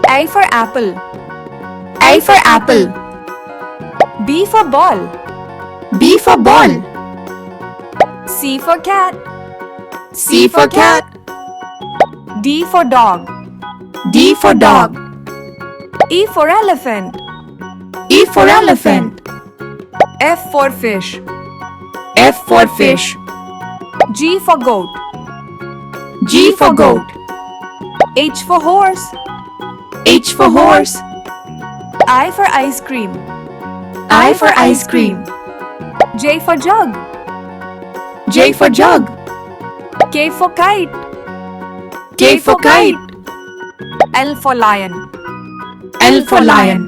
A for apple. A for apple. B for ball. B for ball. C for cat. C for cat. D for dog. D for dog. E for elephant. E for elephant. F for fish. F for fish. G for goat. G for goat. H for horse. H for horse. I for ice cream. I for ice cream. J for jug. J for jug. K for kite. K for kite. L for lion. L for lion.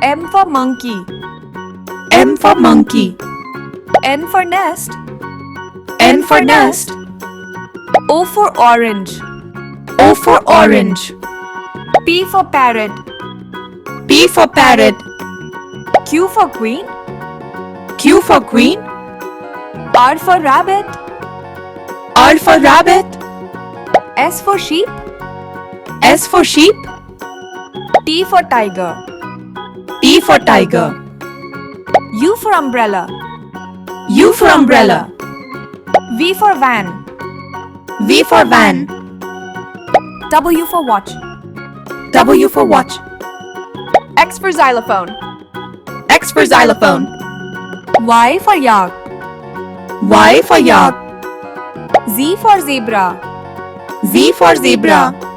M for monkey. M for monkey. N for nest. N for nest. O for orange. O for orange. P for parrot. P for parrot. Q for queen. Q for queen. R for rabbit. R for rabbit. S for sheep. S for sheep. T for tiger. T for tiger. U for umbrella. U for umbrella. V for van. V for van. W for watch. W for watch. X for xylophone. X for xylophone. Y for yak. Y for yak. Z for zebra. Z for zebra.